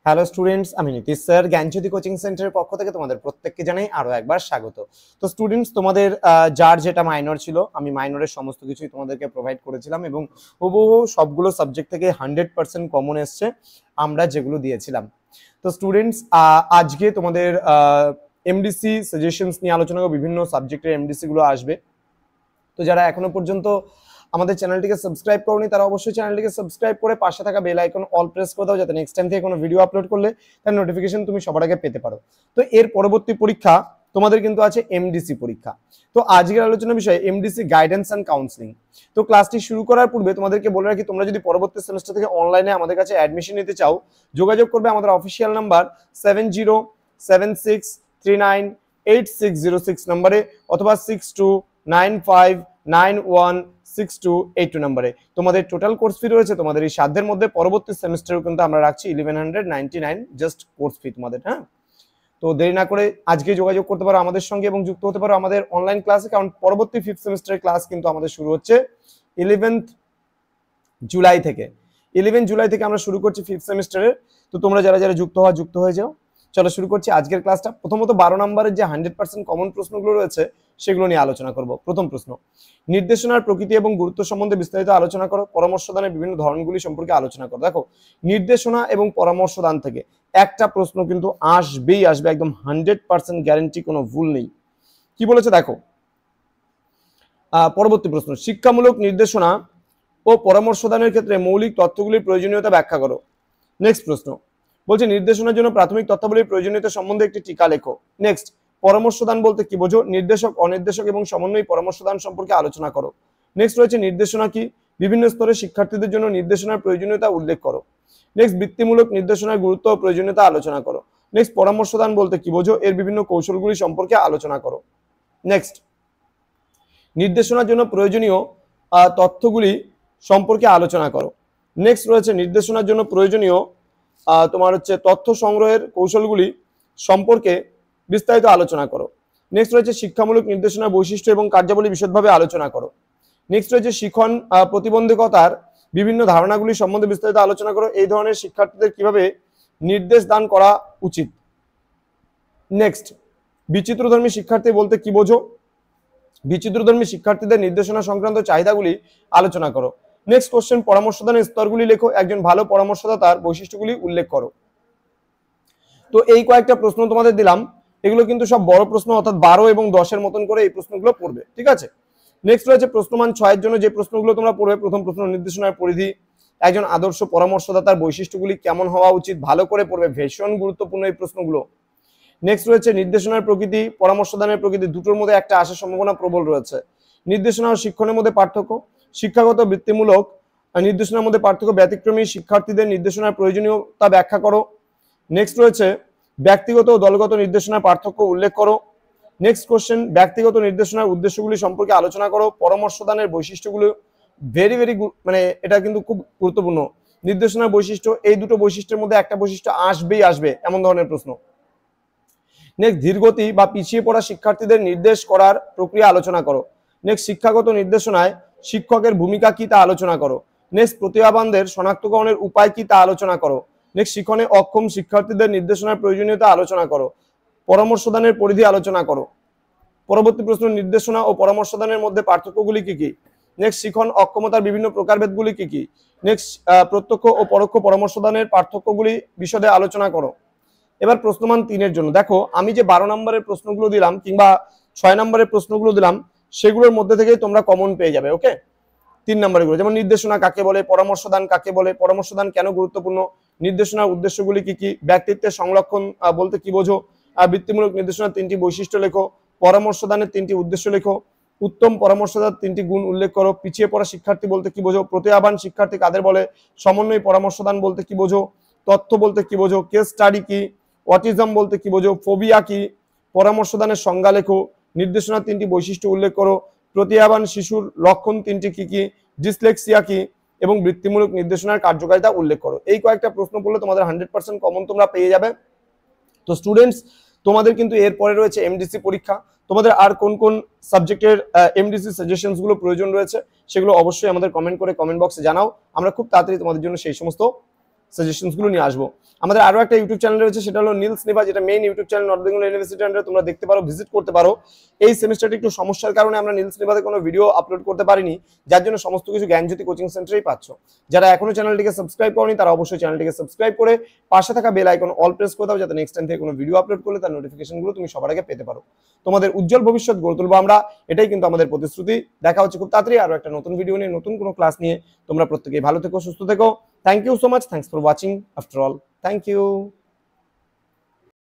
Hello students, আমি Nitish sir জ্ঞানজ্যোতি coaching সেন্টারের পক্ষ থেকে তোমাদের প্রত্যেককে জানাই আরো একবার স্বাগত। তো স্টুডেন্টস, তোমাদের যার যেটা মাইনর ছিল, আমি মাইনরের সমস্ত কিছুই তোমাদেরকে প্রোভাইড করেছিলাম এবং হুবহু সবগুলো সাবজেক্ট থেকে 100% কমন এসছে আমরা যেগুলো দিয়েছিলাম। তো স্টুডেন্টস, আজকে তোমাদের এমডিসি সাজেশনস নিয়ে আলোচনা করব। বিভিন্ন সাবজেক্টের এমডিসি গুলো আসবে। তো যারা এখনো পর্যন্ত আমাদের চ্যানেলটিকে সাবস্ক্রাইব করোনি তারা অবশ্যই চ্যানেলটিকে সাবস্ক্রাইব করে পাশে থাকা বেল আইকন অল প্রেস করে দাও, যাতে নেক্সট টাইম থেকে কোনো ভিডিও আপলোড করলে তার নোটিফিকেশন তুমি সবার আগে পেতে পারো। তো এর পরবর্তী পরীক্ষা তোমাদের কিন্তু আছে এমডিসি পরীক্ষা। তো আজকের আলোচনার বিষয় এমডিসি গাইডেন্স অ্যান্ড কাউন্সিলিং। তো ক্লাসটি শুরু করার পূর্বে তোমাদেরকে বলে রাখি, তোমরা যদি পরবর্তী সেমিস্টার থেকে অনলাইনে আমাদের কাছে অ্যাডমিশন নিতে চাও, যোগাযোগ করবে আমাদের অফিসিয়াল নাম্বার 7076398606 নম্বরে অথবা 6295916282 নম্বরে। তোমাদের টোটাল কোর্স ফি রয়েছে তোমাদের এই সাধ্যের মধ্যে। পরবর্তী সেমিস্টারেও কিন্তু আমরা রাখছি 1199 জাস্ট কোর্স ফি তোমাদের। হ্যাঁ, তো দেরি না করে আজকে যোগাযোগ করতে পারো আমাদের সঙ্গে এবং যুক্ত হতে পারো আমাদের অনলাইন ক্লাসে, কারণ পরবর্তী 5th সেমিস্টারের ক্লাস কিন্তু আমাদের শুরু হচ্ছে 11 জুলাই থেকে। 11 জুলাই থেকে আমরা শুরু করছি 5th সেমিস্টারের। তো তোমরা যারা যারা যুক্ত হয়ে যাও। চলো শুরু করছি আজকের ক্লাসটা। প্রথমত 12 নম্বরের যে 100% কমন প্রশ্নগুলো রয়েছে সেগুলো নিয়ে আলোচনা করব। প্রথম প্রশ্ন, নির্দেশনার প্রকৃতি এবং গুরুত্ব সম্বন্ধে বিস্তারিত আলোচনা করো। পরামর্শদানের বিভিন্ন ধরনগুলি সম্পর্কে আলোচনা করো। দেখো, নির্দেশনা এবং পরামর্শদান থেকে একটা প্রশ্ন কিন্তু আসবেই আসবে, একদম 100% গ্যারান্টি, কোনো ভুল নেই। কি বলেছে দেখো, পরবর্তী প্রশ্ন, শিক্ষামূলক নির্দেশনা ও পরামর্শদানের ক্ষেত্রে মৌলিক তথ্যগুলির প্রয়োজনীয়তা ব্যাখ্যা করো। নেক্সট প্রশ্ন বলছে, নির্দেশনার জন্য প্রাথমিক তথ্যাবলীর প্রয়োজনীয়তা সম্বন্ধে একটি টিকা লেখো। নেক্সট, পরামর্শদান বলতে কি বোঝো? নির্দেশক, অনির্দেশক এবং সমন্বয়ী পরামর্শদান সম্পর্কে আলোচনা করো। নেক্সট রয়েছে নির্দেশনা কি, বিভিন্ন স্তরে শিক্ষার্থীদের জন্য নির্দেশনার প্রয়োজনীয়তা উল্লেখ করো। নেক্সট, বৃত্তিমূলক নির্দেশনার গুরুত্ব ও প্রয়োজনীয়তা আলোচনা করো। নেক্সট, পরামর্শদান বলতে কি বোঝো? এর বিভিন্ন কৌশলগুলি সম্পর্কে আলোচনা করো। নেক্সট, নির্দেশনার জন্য প্রয়োজনীয় তথ্যগুলি সম্পর্কে আলোচনা করো। নেক্সট রয়েছে নির্দেশনার জন্য প্রয়োজনীয় তোমার হচ্ছে তথ্য সংগ্রহের কৌশলগুলি সম্পর্কে বিস্তারিত আলোচনা করো। নেক্সট রয়েছে শিক্ষামূলক নির্দেশনার বৈশিষ্ট্য এবং কার্যাবলী বিশদভাবে আলোচনা করো। নেক্সট রয়েছে শিখন প্রতিবন্ধকতার বিভিন্ন ধারণাগুলি সম্বন্ধে বিস্তারিত আলোচনা করো। এই ধরনের শিক্ষার্থীদের কিভাবে নির্দেশ দান করা উচিত। নেক্সট, বিচিত্রধর্মী শিক্ষার্থী বলতে কি বোঝো? বিচিত্রধর্মী শিক্ষার্থীদের নির্দেশনা সংক্রান্ত চাহিদাগুলি আলোচনা করো। নেক্সট কোশ্চেন, পরামর্শদানের স্তরগুলি লেখো। একজন ভালো পরামর্শদাতার বৈশিষ্ট্যগুলি উল্লেখ করো। তো এই কয়েকটা প্রশ্ন তোমাদের দিলাম, এগুলো কিন্তু সব বড় প্রশ্ন, অর্থাৎ 12 এবং 10-এর মতন করে এই প্রশ্নগুলো পড়বে, ঠিক আছে? নেক্সট রয়েছে প্রশ্নমান 6-এর জন্য যে প্রশ্নগুলো তোমরা পড়বে। প্রথম প্রশ্ন, নির্দেশনার পরিধি। একজন আদর্শ পরামর্শদাতার বৈশিষ্ট্যগুলি কেমন হওয়া উচিত, ভালো করে পড়বে, ভীষণ গুরুত্বপূর্ণ এই প্রশ্নগুলো। নেক্সট রয়েছে নির্দেশনার প্রকৃতি, পরামর্শদানের প্রকৃতি, দুটোর মধ্যে একটা আসার সম্ভাবনা প্রবল রয়েছে। নির্দেশনা ও শিক্ষণের মধ্যে পার্থক্য, শিক্ষাগত বৃত্তিমূলক নির্দেশনার মধ্যে পার্থক্য, ব্যতিক্রমী শিক্ষার্থীদের নির্দেশনার প্রয়োজনীয়তা ব্যাখ্যা করো। নেক্সট রয়েছে ব্যক্তিগত ও দলগত নির্দেশনার পার্থক্য উল্লেখ করো। নেক্সট কোশ্চেন, ব্যক্তিগত নির্দেশনার উদ্দেশ্যগুলি সম্পর্কে আলোচনা করো। পরামর্শদানের বৈশিষ্ট্যগুলো ভেরি মানে এটা কিন্তু খুব গুরুত্বপূর্ণ। নির্দেশনার বৈশিষ্ট্য, এই দুটো বৈশিষ্ট্যের মধ্যে একটা বৈশিষ্ট্য আসবেই আসবে, এমন ধরনের প্রশ্ন। নেক্সট, ধীরগতি বা পিছিয়ে পড়া শিক্ষার্থীদের নির্দেশ করার প্রক্রিয়া আলোচনা করো। নেক্সট, শিক্ষাগত নির্দেশনায় শিক্ষকের ভূমিকা কি তা আলোচনা করো। নেক্সট, প্রতিভাবানদের শনাক্তকরণের উপায় কি তা আলোচনা করো। নেক্সট, শিক্ষণে অক্ষম শিক্ষার্থীদের নির্দেশনার প্রয়োজনীয়তা আলোচনা করো। পরামর্শদানের পরিধি আলোচনা করো। পরবর্তী প্রশ্ন, নির্দেশনা ও পরামর্শদানের মধ্যে পার্থক্যগুলি কি কি। নেক্সট, শিখন অক্ষমতার বিভিন্ন প্রকারভেদগুলি কি কি। নেক্সট, প্রত্যক্ষ ও পরোক্ষ পরামর্শদানের পার্থক্যগুলি বিশদে আলোচনা করো। এবার প্রশ্নমান 3-এর জন্য দেখো, আমি যে 12 নম্বরের প্রশ্নগুলো দিলাম কিংবা 6 নম্বরের প্রশ্নগুলো দিলাম, সেগুলোর মধ্যে থেকেই তোমরা কমন পেয়ে যাবে। ওকে, 3 নম্বরের গুলো, যেমন নির্দেশনা কাকে বলে, পরামর্শদান কাকে বলে, পরামর্শদান কেন গুরুত্বপূর্ণ, নির্দেশনার উদ্দেশ্যগুলি কি কি, ব্যক্তিত্বের সংরক্ষণ বলতে কি বোঝো, বৃত্তিমূলক নির্দেশনার 3টি বৈশিষ্ট্য লেখো, পরামর্শদানের 3টি উদ্দেশ্য লেখো, উত্তম পরামর্শদার 3টি গুণ উল্লেখ করো, পিছিয়ে পড়া শিক্ষার্থী বলতে কি বোঝো, প্রতিভাবান শিক্ষার্থী কাদের বলে, সমন্বয়ী পরামর্শদান বলতে কি বোঝো, তথ্য বলতে কি বোঝো, কেস স্টাডি কি, অটিজম বলতে কি বোঝো, ফোবিয়া কি, পরামর্শদানের সংজ্ঞা লেখো, নির্দেশনার 3টি বৈশিষ্ট্য উল্লেখ করো, প্রতিভাবান শিশুর লক্ষণ 3টি কি কি, ডিসলেক্সিয়া কি, এবং বৃত্তিমূলক নির্দেশনার কার্যকারিতা উল্লেখ করো। এই কয়েকটা প্রশ্ন পড়লে তোমাদের 100% কমন তোমরা পেয়ে যাবে। তো স্টুডেন্টস, তোমাদের কিন্তু এরপরে রয়েছে এমডিসি পরীক্ষা। তোমাদের আর কোন কোন সাবজেক্টের এমডিসি সাজেশনস গুলো প্রয়োজন রয়েছে সেগুলো অবশ্যই আমাদের কমেন্ট করে কমেন্ট বক্সে জানাও। আমরা খুব তাড়াতাড়ি তোমাদের জন্য সেই সমস্ত সাজেশনসগুলো নিয়ে আসবো। আমাদের আরো একটা ইউটিউব চ্যানেল রয়েছে, সেটা হলো নীলস নিভা, যেটা main YouTube channel north Bengal university আন্ডারে, তোমরা দেখতে পারো, ভিজিট করতে পারো। এই সেমিস্টারটি একটু সমস্যার কারণে আমরা নীলস নিভাতে কোনো ভিডিও আপলোড করতে পারিনি, যার জন্য সমস্ত কিছু জ্ঞানজ্যোতি কোচিং সেন্টারেই পাচ্ছ। যারা এখনো চ্যানেলটিকে সাবস্ক্রাইব করনি তারা অবশ্যই চ্যানেলটিকে সাবস্ক্রাইব করে পাশে থাকা বেল আইকন অল প্রেস করে দাও, যাতে নেক্সট টাইম থেকে কোনো ভিডিও আপলোড করলে তার নোটিফিকেশনগুলো তুমি সবার আগে পেতে পারো। তোমাদের উজ্জ্বল ভবিষ্যৎ গড়ে তুলবো আমরা, এটাই কিন্তু আমাদের প্রতিশ্রুতি। দেখা হচ্ছে খুব তাড়াতাড়ি আরো একটা নতুন ভিডিও নিয়ে, নতুন কোনো ক্লাস নিয়ে। তোমরা প্রত্যেকেই ভালো থেকো, সুস্থ থেকো। Thank you so much, thanks for watching after all, thank you.